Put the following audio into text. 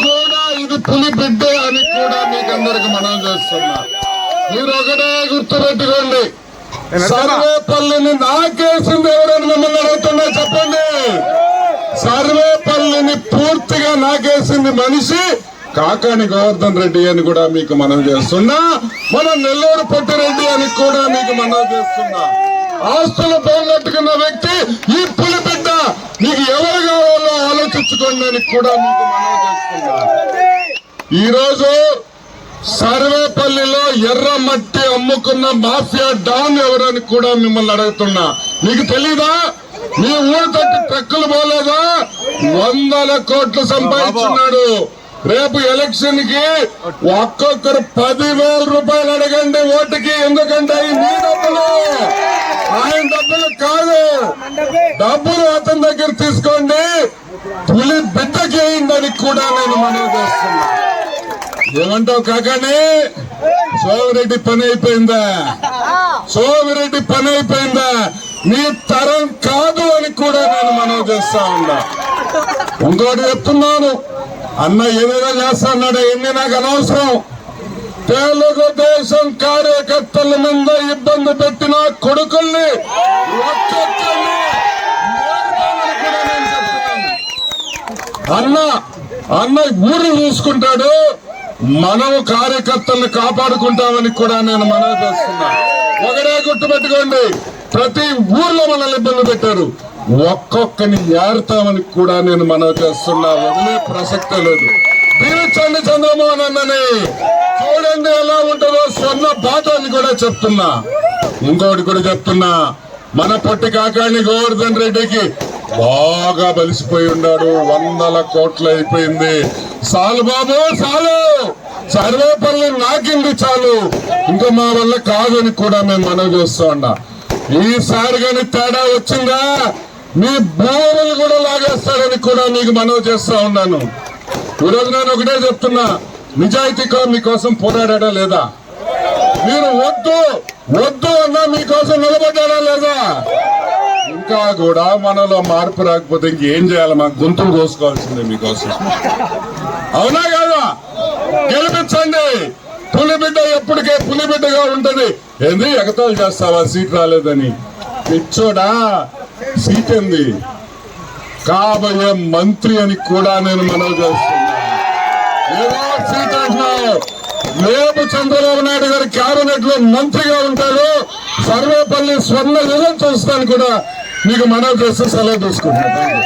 కూడా ఇది పులి బిడ్డ అని కూడా మీకు అందరికి మనం చేస్తున్నా. మీరు ఒకటే గుర్తుపెట్టుకోండి, సర్వేపల్లిని నాకేసింది ఎవరని మిమ్మల్ని అడుగుతున్నా చెప్పండి. సర్వేపల్లిని పూర్తిగా నాకేసింది మనిషి కాకాని గోవర్ధన్ రెడ్డి అని కూడా మీకు మనం చేస్తున్నా. మన నెల్లూరు పొట్టిరెడ్డి అని కూడా మీకు మనం చేస్తున్నా. ఆస్తులు పోగొట్టుకున్న వ్యక్తి ఈ పులి బిడ్డ, మీకు ఎవరు కావాలో ఆలోచించుకోండి అని కూడా మీకు మనం చేస్తున్నా. ఈరోజు సర్వేపల్లిలో ఎర్ర మట్టి అమ్ముకున్న మాఫియా డాన్ ఎవరని కూడా మిమ్మల్ని అడుగుతున్నా. మీకు తెలీదా? మీ ఊరు తట్టు ట్రక్కులు పోలేదా? 100 కోట్లు సంపాదించున్నాడు. రేపు ఎలక్షన్ కి ఒక్కొక్కరు 10,000 రూపాయలు అడగండి ఓటుకి. ఎందుకంటే మీ డబ్బులు ఆయన డబ్బులు కాదు. డబ్బులు అతని దగ్గర తీసుకోండి, పులి బిడ్డకి అయిందని కూడా నేను మనవి చేస్తున్నా. ఏమంటావు కాకాని? సోమిరెడ్డి పని అయిపోయిందా? సోమిరెడ్డి పని అయిపోయిందా? నీ తరం కాదు అని కూడా నేను మనవి చేస్తా ఉన్నా. ఇంకోటి చెప్తున్నాను, అన్న ఏదైనా చేస్తాన్నాడా ఎన్ని నాకు అనవసరం. తెలుగుదేశం కార్యకర్తల మీద ఇబ్బంది పెట్టిన కొడుకుల్ని ఒక్కొక్కరిని కూడా నేను చెప్తున్నాను. అన్న ఊరు చూసుకుంటాడు, మనము కార్యకర్తలను కాపాడుకుంటామని కూడా నేను మనవి చేస్తున్నా. ఒకటే గుర్తుపెట్టుకోండి, ప్రతి ఊర్లో మనల్ని ఇబ్బంది పెట్టారు, ఒక్కొక్కని ఏరుతామని కూడా నేను మనవి చేస్తున్నా. వదిలే ప్రసక్తే లేదు. దీవించండి చంద్రమోహన్ అన్నని, చూడండి ఎలా ఉంటుందో స్వర్ణ బాట అని కూడా చెప్తున్నా. ఇంకోటి కూడా చెప్తున్నా, మన పొట్టి కాకాని గోవర్ధన్ రెడ్డికి బాగా బలిసిపోయి ఉన్నాడు. 100 కోట్లు అయిపోయింది. చాలు బాబు చాలు, సర్వేపల్లి నాకింది చాలు, ఇంకా మా వల్ల కాదని కూడా మేము మనవి చేస్తా ఉన్నా. ఈసారి కానీ తేడా వచ్చిందా మీ భూములు కూడా లాగేస్తారని కూడా మీకు మనవి చేస్తా ఉన్నాను. ఈరోజు నేను ఒకటే చెప్తున్నా, నిజాయితీగా మీకోసం పోరాడా లేదా? మీరు వద్దు అన్నా మీకోసం నిలబడ్డా లేదా? ఇంకా కూడా మనలో మార్పు రాకపోతే ఇంకేం చేయాలి? మాకు గొంతులు కోసుకోవాల్సిందే మీకోసం. అవునా కాదా? గెలిపించండి. పులిబిడ్డ ఎప్పటికే పులిబిడ్డగా ఉంటది. ఏంది ఎగతాలు చేస్తావా సీట్ రాలేదని? పిచ్చోడా, సీట్ ఏంది? కాబోయే మంత్రి అని కూడా నేను మనవి చేస్తున్నా. ఏదో సీట్ అంటున్నావు, రేపు చంద్రబాబు నాయుడు గారి కేబినెట్ లో మంత్రిగా ఉంటాడు. సర్వేపల్లి స్వర్ణ యుగం చూస్తాను కూడా మీకు మనవి చేస్తే సెలవు తీసుకుంటున్నాను.